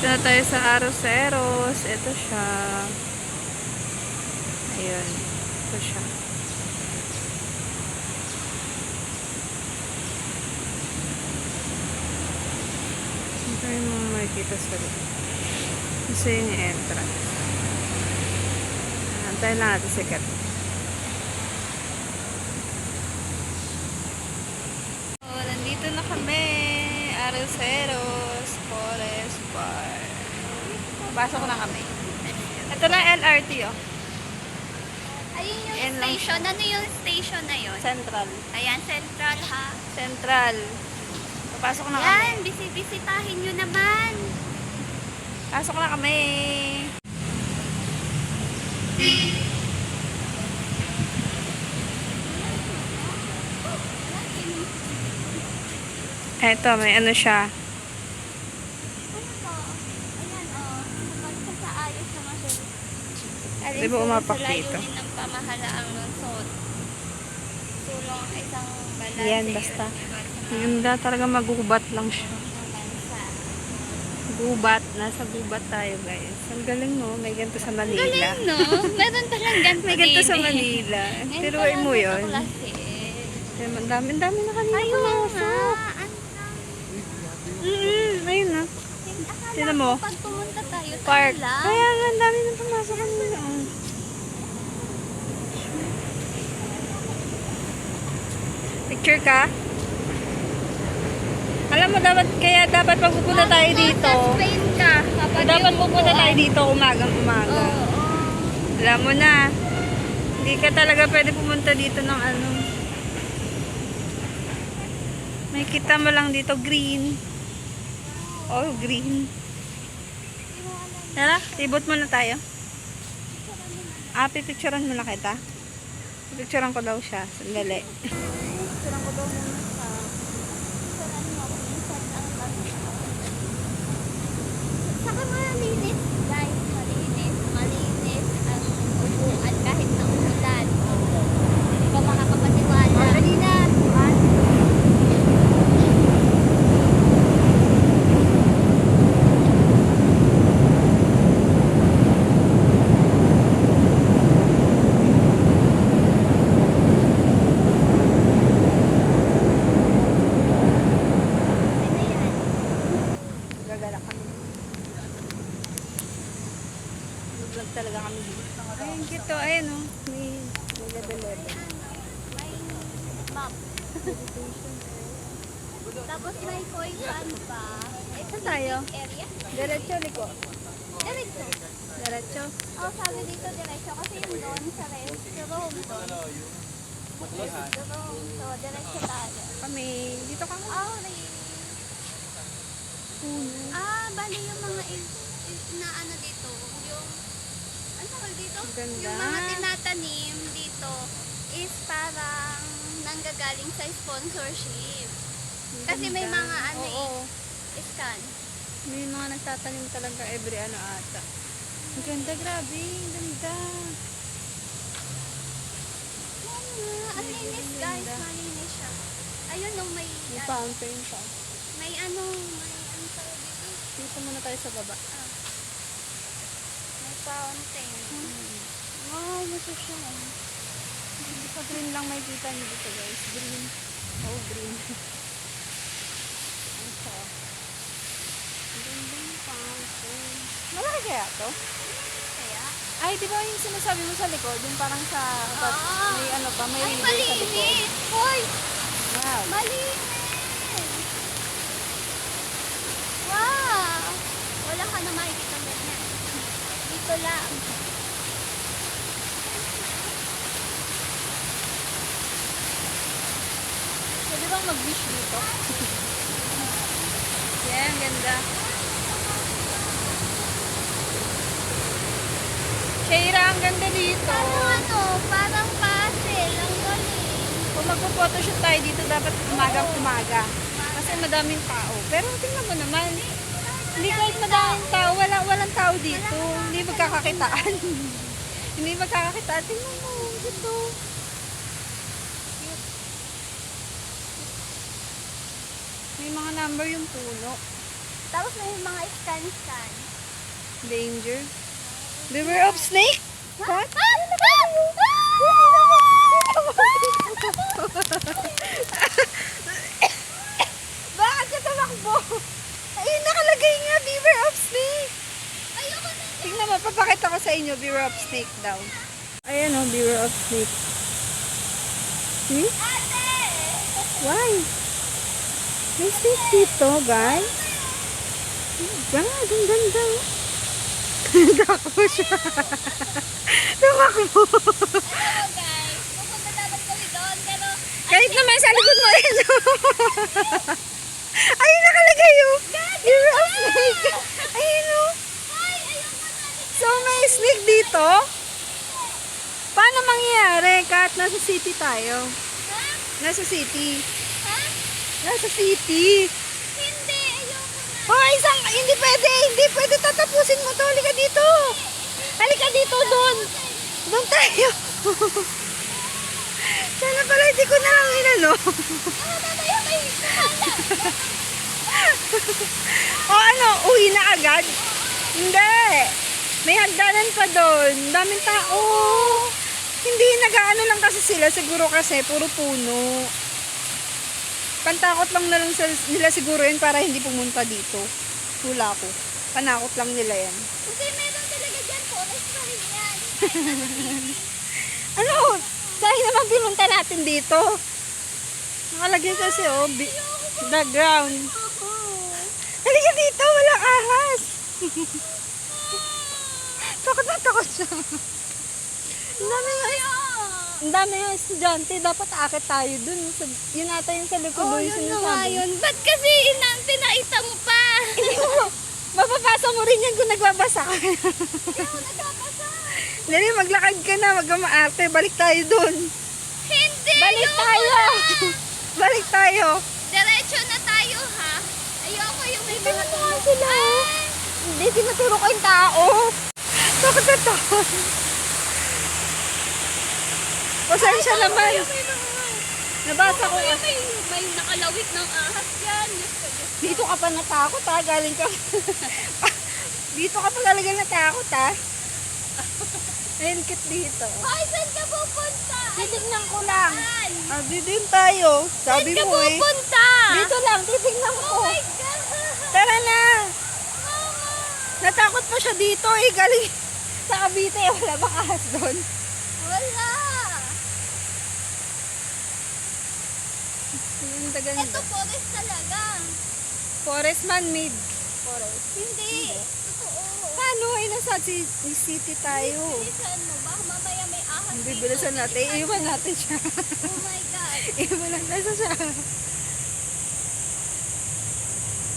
na tayo sa Arroceros. Ito siya. Ayun. Ito siya. Ito yung mga makikita sa loob. Kasi yung entrance. Antayin lang natin si Kat. Oh, nandito na kami. Arroceros Forest Park. Pasok na kami. Ito na LRT, oh. Ayun yung Ayan lang station. Ano yung station na yun? Central. Ayan, Central ha. Central. Papasok na kami. Yan, bisitahin nyo naman. Pasok na kami. Eto, may ano siya. Ano to? Ayan o. Kapag sa ayos naman siya. Di ba umapak dito? Layunin ng pamahalaang lungsod. Tulong ang isang balanse. Yan, basta. Ganda talaga, magubat lang siya. Gubat. Nasa gubat tayo, guys. Ang galing, no? May ganito sa Manila. Galing, no? Meron palang ganito May ganito sa Manila. Tiruin mo yun. Ang dami na kanina pumasok. Ayun na. Tignan mo. Pag pumunta tayo, Park. tayo lang. Kaya nga, ang dami na pumasok kanina. Oh. Picture ka? Alam mo, dapat pagpupunta tayo dito. Spain ka. Dapat pupunta tayo dito umagang-umaga. Oo. Alam mo na. Hindi ka talaga pwede pumunta dito ng ano. May kita mo lang dito, green. Oh, green. Tara, ibot mo na tayo. Pipicturean mo na kita. Pipicturean ko daw siya. Sandali. Pipicturean ko daw muna siya. Saka malinis, guys. Malinis ang upuan kahit na umulan. Hindi ba makakapaniwala? Dali na. Gagala kami. Vlog talaga kami dito. Ayun, kito. Ayun, oh. May level-level. May map. Tapos may koi pan pa. Saan tayo? Area. Diretso, liko. Diretso. Diretso. Oh, sabi dito diretso kasi yung doon sa restroom doon. Restroom. So, diretso tayo. Kami. Dito kami. Oh, bali yung mga na ano dito, yung ano tawag dito? Ganda. Yung mga tinatanim dito is parang nanggagaling sa sponsorship. Kasi may Ganda. mga ano Oo. scan. May mga nagtatanim talaga every ano ata. Ang ganda, grabe. Ang ganda. Ang linis guys, malinis siya. Ayun nung may May fountain pa. may ano tawag dito? Dito muna tayo sa baba. May fountain. Wow, nasa siya. Hindi pa green lang may kita niyo dito, guys. Green. Oh, green. Ito. Gandang fountain. Malaki kaya to? Kaya? Ay, di ba yung sinasabi mo sa likod? Yung parang sa, may ano pa, may Ay, river sa likod. malinis! Hoy! Wow. Malinis! Wow! Wala ka na makikita ganyan. Dito lang. Pwede bang mag-beach dito? Yan, ganda. Shaira, ang ganda dito. Parang pastel. Ang galing. Kung magpo-photoshoot tayo dito, dapat umagang-umaga. Kasi madaming tao. Pero tingnan mo naman, hindi kahit madaming tao, walang tao dito. Hindi magkakakitaan. Hindi magkakakitaan. Tingnan mo, dito. May mga number yung puno. Tapos may mga scan-scan. Danger. Beware of snake. What? Bakit ka tumakbo? Ayun, nakalagay nga, beware of snake. Ayoko na. Tingnan mo, papakita ko sa inyo, beware of snake daw. Ayan o, beware of snake. See? Ate! Why? May snake dito, guys. God, ang ganda. Takbo siya. Tumakbo. Hello guys, pupunta dapat kami doon, pero Kahit naman sa likod mo, ayun. Ayun, nakalagay yun. Beware of snake. Ayun o. ay, ayoko na. So, may snake dito? Paano mangyayari kahit nasa city tayo? Ha? Nasa city. Ha? Nasa city. Hindi, ayoko na. Oh, hindi pwede tatapusin mo to. Halika dito. Halika dito, doon. Doon tayo. Sana pala hindi ko na lang inano. Tayo may kumala. O ano, uwi na agad? Hindi. May hagdanan pa doon. Daming tao. Hindi, nag-ano lang kasi sila. Siguro kasi, puro puno. Pantakot lang na lang nila siguro yun para hindi pumunta dito. Hula ko. Panakot lang nila yan. Hindi, meron talaga dyan. Forest pa rin yan. Ano? Dahil naman pinunta natin dito. Nakalagay kasi the ground. Halika dito, walang ahas. Takot na takot siya. Ang dami nga estudyante, dapat aakit tayo dun. Yun ata yung sa likod Oh, dun yun na nga sinasabi. yun. Ba't kasi pinaita mo pa? Hindi mo, mapapasa mo rin yan kung nagbabasa ka. Ayaw, nagpapasa. Dali, maglakad ka na, wag kang maarte. Balik tayo dun. Hindi, Balik ayoko tayo. na. Balik tayo. Diretso na tayo, ha? Ayoko yung may mga Tinutulungan sila. Hindi, tinuturo ko yung tao. Takot na takot. Pasensya naman. Nabasa ko. May nakalawit ng ahas yan. Dito ka pa natakot ha. Galing ka. Dito ka pa talaga natakot ha. Ayun, kit dito. Ay, saan ka pupunta? Titignan ko lang. Saan? Ah, dito yun tayo. Sabi Saan ka mo eh. pupunta? Dito lang, titignan Oh ko. my God. Tara na. Mama. Natakot pa siya dito eh. Galing sa Cavite. Wala bang ahas doon? Wala. Ganda, ganda. Ito forest talaga. Forest man-made. Forest. Hindi. Totoo. Paano? Eh, nasa city tayo. Bilisan mo. Baka mamaya may ahas dito. Bibilisan natin. Iwan natin siya. Oh my God. Iwan lang nasa siya.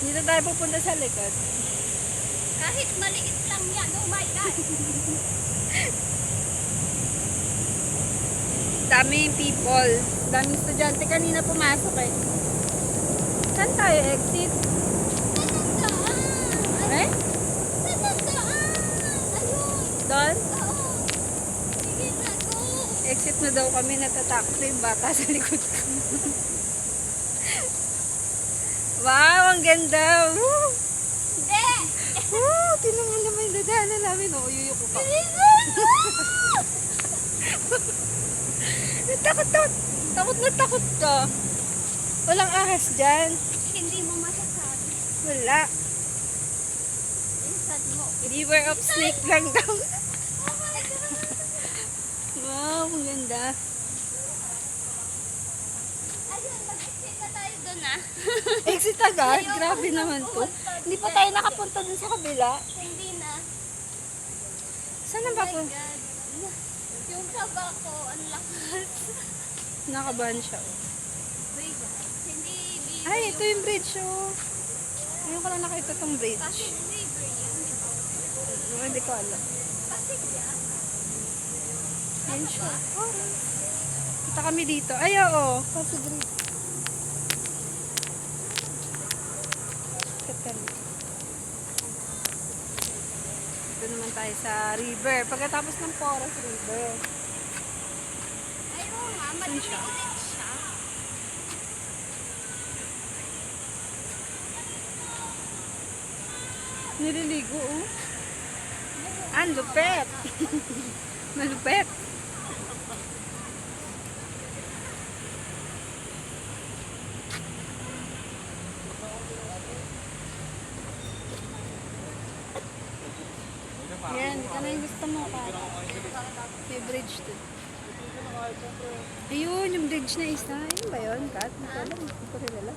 Dito tayo pupunta sa likod. Kahit maliit lang yan. Oh my God. Daming people. Daming estudyante. Kanina pumasok eh. Saan tayo exit? Saan ang daan? Eh? Saan ang daan? Ayun. Doon? Oo. Sige na, go. Exit na daw kami. Natatakot na yung bata sa likod ko. Wow, ang ganda. Woo! Hindi. Woo! Tinan mo naman yung dadaanan namin. Oo, yuyuko pa. Bilisan mo. Takot na takot ka. Walang ahas dyan. Hindi mo masasabi. Wala. Bilisan mo. Beware of snake lang daw. Oh my God. Wow, ang ganda. Ayun, mag-exit na tayo doon, ah. Exit agad? Grabe naman to. Hindi pa tayo nakapunta dun sa kabila. Hindi na. Saan na Oh ba my po? God. Yung kaba ko, ang lakas. Nakabahan siya. Oh. Wait, hindi biro Ay, ito yung bridge. Oh. Ngayon ko lang nakita tong bridge. Pasig River yan, di ba? No, hindi ko alam. Pasig yan? Yan siya. Oh. Kita kami dito. Ay, oo. Pasig Bridge. Ito naman tayo sa river. Pagkatapos ng Forest River. Ay, oo nga, Saan madumi siya? ulit siya. Nililigo, oh. Ang lupet. Malupet. Yan, ito na yung gusto mo, Kat. May bridge to. Ayun, yung bridge na isa. Ayun ba yun, Kat? Hindi ko rin alam.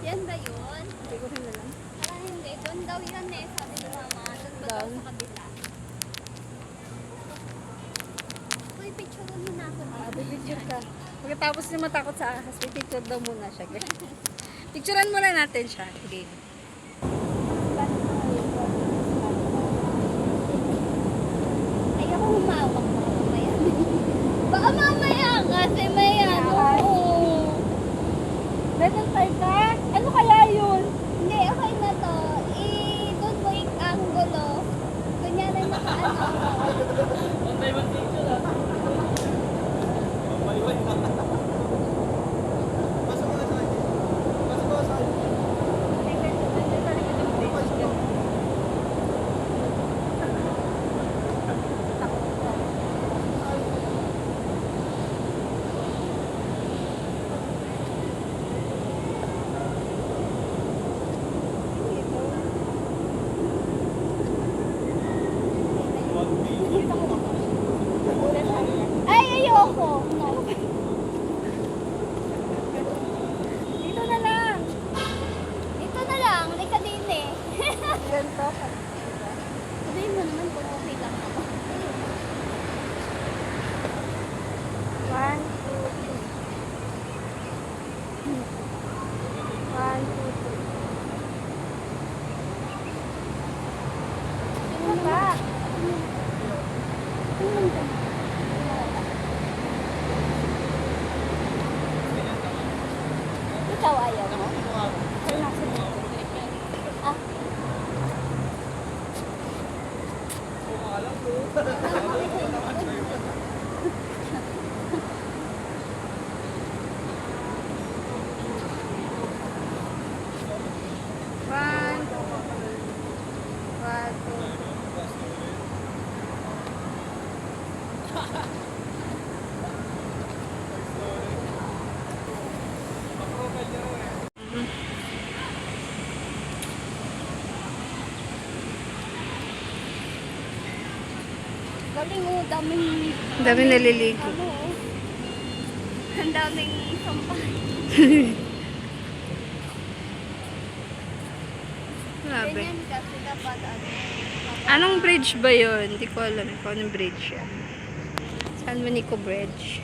Yan ba yun? Hindi ko rin alam. Parang hindi. Doon daw yan eh. Sabi ni Mama. Doon ba daw Doon? sa kabila? Uy, picture mo na ako. Picture ka. Pagkatapos niya matakot sa ahas, picture daw muna siya. Picturean muna natin siya. Sige. Ayoko humawak mo. Mamaya. Baka mamaya kasi may ano. Meron tayo ka? Ano kaya yun? Hindi, okay na to. Doon mo yung angulo. Kunyari nakaano ako. Ay, ayoko. No. Dito na lang. Ito na lang. Lika din eh. Ganito. Sabihin mo naman kung okay lang ako. 1, 2, 3. 1, 2, 3. Ano ba? Ikaw ayaw mo? Ay, nasa dito. Ah. One, two. Galing mo, daming... Dami naliligo. Ano oh. Ang daming sampay. Grabe. Ganyan kasi dapat ano. Anong bridge ba yun? Hindi ko alam kung anong bridge yan. San Juanico Bridge.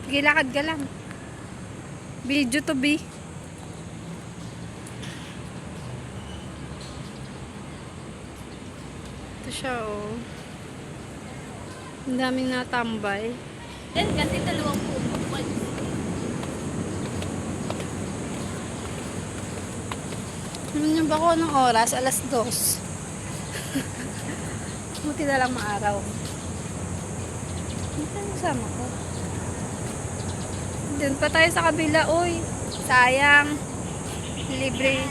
Sige, lakad ka lang. Video to be. Ito siya, oh. Ang daming natambay. Yan kasi dalawang pupukpal. Alam niyo ba kung anong oras? 2:00. Buti na lang maaraw. Ito yung kasama ko. Doon pa tayo sa kabila, uy. Sayang. Libre.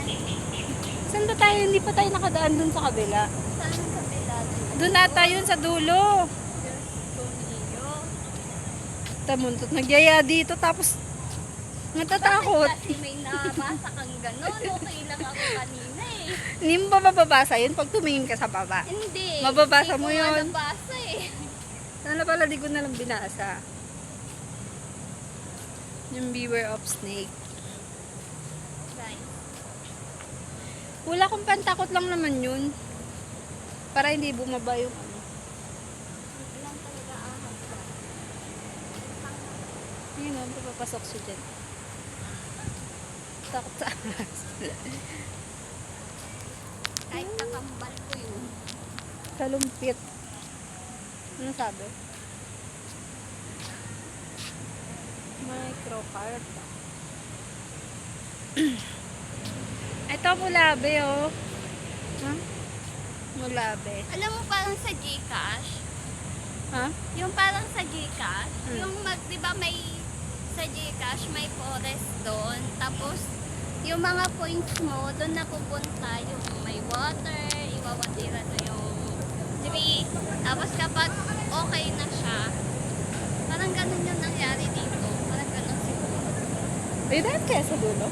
Saan ba tayo? Hindi pa tayo nakadaan doon sa kabila. Saan ang kabila? Doon ata yun sa dulo. Tonillo. Tamuntot. Nagyaya dito tapos natatakot. Kasi may nabasa kang gano'n. Okay lang ako kanina eh. Hindi mo ba mababasa yun pag tumingin ka sa baba? Hindi. Mababasa Hindi mo ko nga yun. nabasa eh. Sana pala di ko na lang binasa. Yung beware of snake. Right. Wala kong pantakot lang naman yun. Para hindi bumaba yung ano. Ilang talaga ahas ba? Yun o, papasok siya dyan. Takot sa ahas. Kahit kakambal ko yun. Kalumpit. Ano sabi? Microcarp. Ito mulabe oh. Ha? Mulabe. Alam mo parang sa Gcash, Ha? Yung parang sa Gcash, Hmm. yung di ba may sa Gcash may forest doon. Tapos yung mga points mo doon napupunta yung may water, iwawatira na yung tree. Tapos kapag okay na siya, parang ganun yung nangyari dito. Parang ganun siguro. Ay, dahil kaya sa dulo?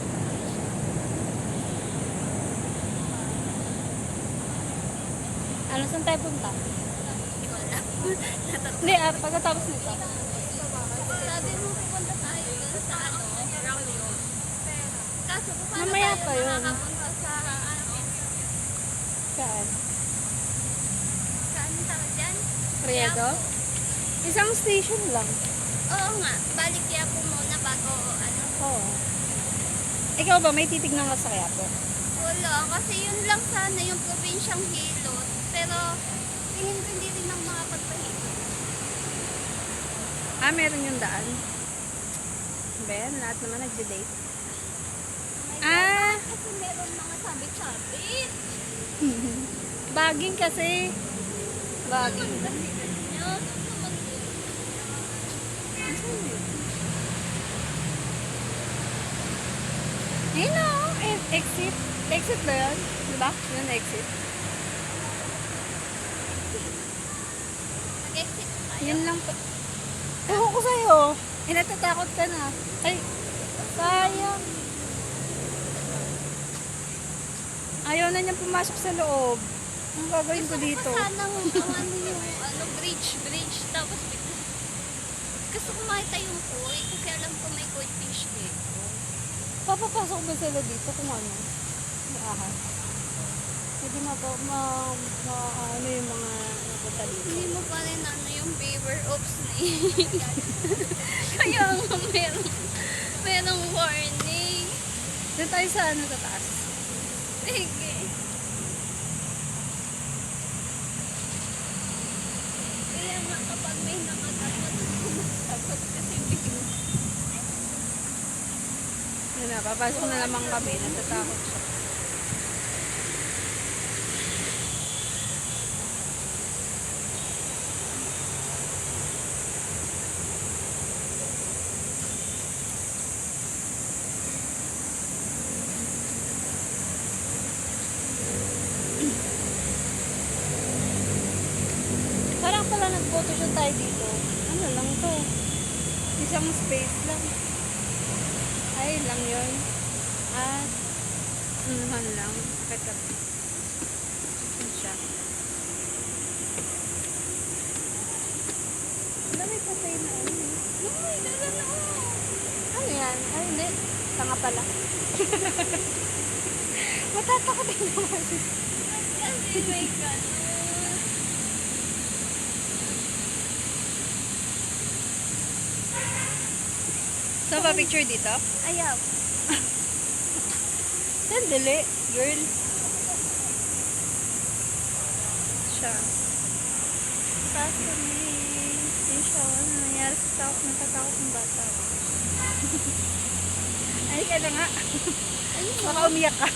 Ano, saan tayo punta? Hindi ko alam. Hindi, pagkatapos nito. Sabi mo pupunta tayo doon sa ano, Ramyon. Kaso kung paano Mamaya tayo pa yun. makakapunta sa ano, Saan? saan tawag dyan? Riedo? Isang station lang. Oo nga, balik Quiapo muna bago ano. Oo. Ikaw ba, may titignan ka sa Quiapo? Wala, kasi yun lang sana yung probinsyang Hilot. Pero tingin ko hindi rin ang makapagpahilot. Ah, meron yung daan. Ben, lahat naman nag-delay. Ah! Kasi meron mga sabit-sabit. Baging kasi. Baging. Kasi ganyan. Ayun o, exit. Exit ba yun? Diba? Yun, exit. Mag-exit tayo. Yun lang pa. Ewan ko sa'yo. Natatakot ka na. Ay, sayang. Ayaw na niyang pumasok sa loob. Ang gagawin ko dito? Gusto ko sanang ano yung bridge. Tapos gusto ko makita yung koi kasi alam ko may koi fish dito. Papapasok ba sila dito kung ano? Ahas. Hindi ano yung mga napunta dito. Hindi mo pa rin ano yung beware of snake. Kaya nga merong warning. Doon tayo sa ano sa taas. Sige. Kaya nga kapag may nakatakot, sumasagot kasi bigla. Yun na, papasok na naman kami. Natatakot siya. Parang pala nag-photoshoot tayo dito. Ano lang to? Isang space lang. Ay, lang yun. At, anuhan lang. Katabi. Yan siya. Wala, may patay na ano eh. Uy, gano'n ako. Ano yan? Ay, hindi. Tanga pala. Matatakot din naman. Kasi may gano'n. So, pa-picture dito? Ayaw. Sandali, girl. Siya. Taas kami. Yun siya. Ano nangyari sa takot? Natatakot ng bata. Ay, ka na nga. Ayun Baka mo. umiyak ka.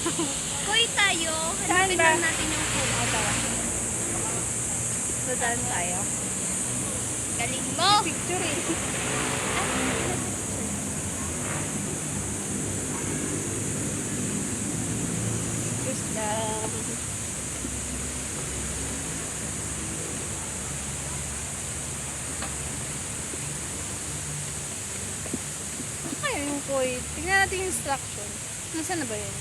Koi tayo. Saan Hanapin ba? lang natin yung koi. O, tara. So, daan tayo. Galing mo. Picture eh. Gusto. Kaya yung koi. Tingnan natin yung instruction. Nasaan na ba yun?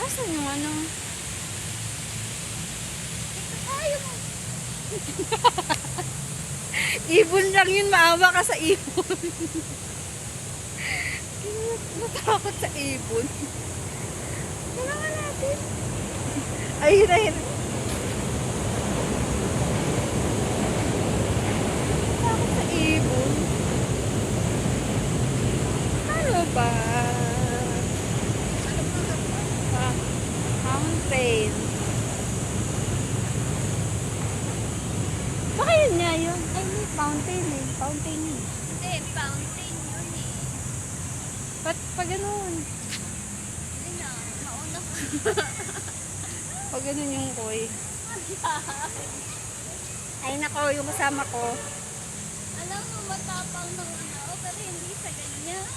Asan yung ano? Ayaw. Ibon lang yun. Maawa ka sa ibon. Natakot sa ibon. Kailangan natin. Ayun, ayun. Natakot sa ibon. Ano ba? Ah, mountain. Baka yun nga yun. Ay, may fountain eh. Fountain yun. Hindi, fountain yun eh. Ba't pa ganun? Hindi na, mauna ko. Pag ganun yung koy. Ay nako, yung kasama ko. Alam mo, matapang ng ano, pero hindi sa ganyan.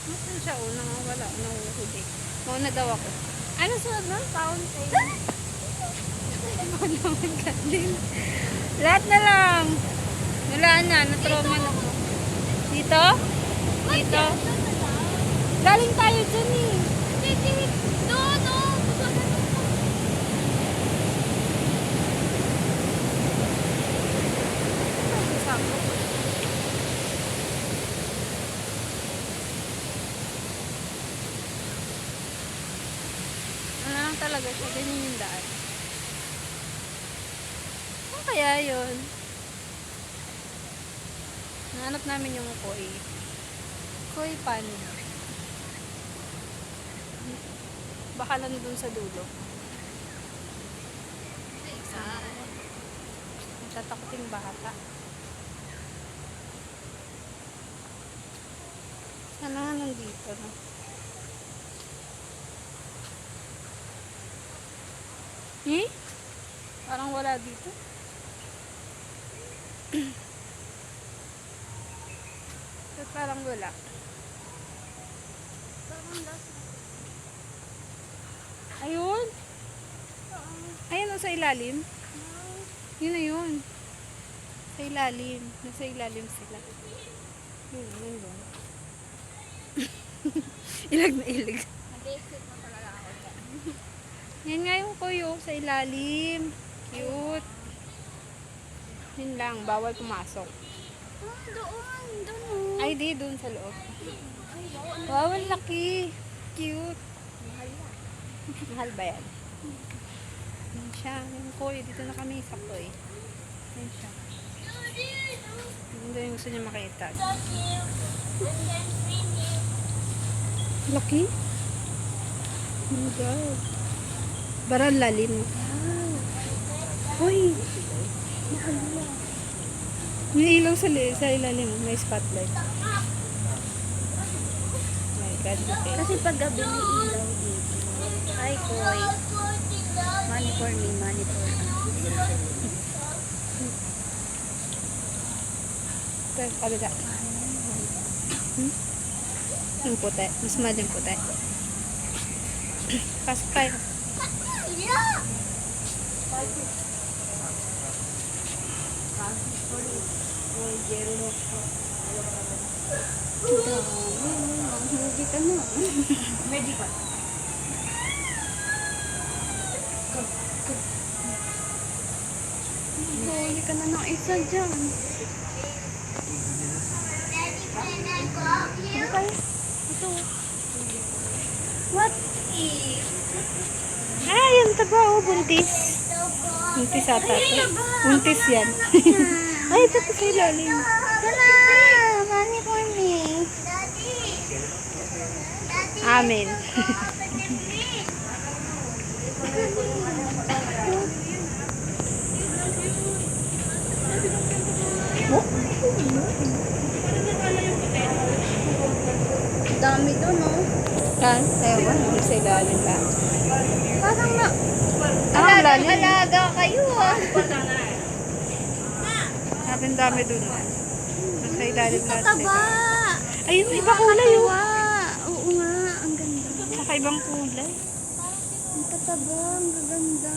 Nasaan siya? Wala. Nahuhuli. Mauna daw ako. Ano sunod nun? Fountain. Ako naman Kathleen. Lahat na lang. Wala na. Natrauma na ako. Dito? Dito? Galing tayo dyan eh. Hindi, doon, oh. Ano lang talaga siya. Ganyan yung daan. Ano kaya yun? Nahanap namin yung koi. Koi pan. Baka nandun sa dulo. Tatakoting bata. Sana nga nandito na. Eh? Parang wala dito. Ba't parang wala? Ayun. Ayun o sa ilalim. Yun na yun. Sa ilalim. Nasa ilalim sila. Yun doon. Ilag na ilag. Nag-exit na talaga ako dyan. Yan nga yung kuyo sa ilalim. Cute. Yun lang. Bawal pumasok. Doon. Ay, di. Doon sa loob. Ay, wow, ano? Wow, ang laki. Cute. Mahal yan. Mahal ba yan? Yan siya. Yung koy. Dito na kami sa koy. Yan siya. Hindi yung gusto niya makita. Laki. Oh my God. Barang lalim. Uy. May ilaw sa ilalim. May spotlight. My God. Okay. Kasi pag gabi may ilaw dito. Ay, koy. Money for me, money for me. Ito, kabila. Yung puti. Mas mahal yung puti. Pasok tayo. Hindi ka na. Huli ka na ng isa dyan. Ano kayo? Ito. What is? Ah, yan taba oh, buntis. Buntis ata to. Buntis yan. Ay, ito pa sa ilalim. Tara! Money for me. Amen. Dami doon, no? Yan, ewan, sa ilalim lang. Parang na... Ah, ang lalim. Alaga kayo, ah. Sabi ang dami dun. Nasa ilalim lahat Taba! sila. Ayun, iba kulay oh. Oo nga, ang ganda. Saka ibang kulay. Ang tataba, ang gaganda.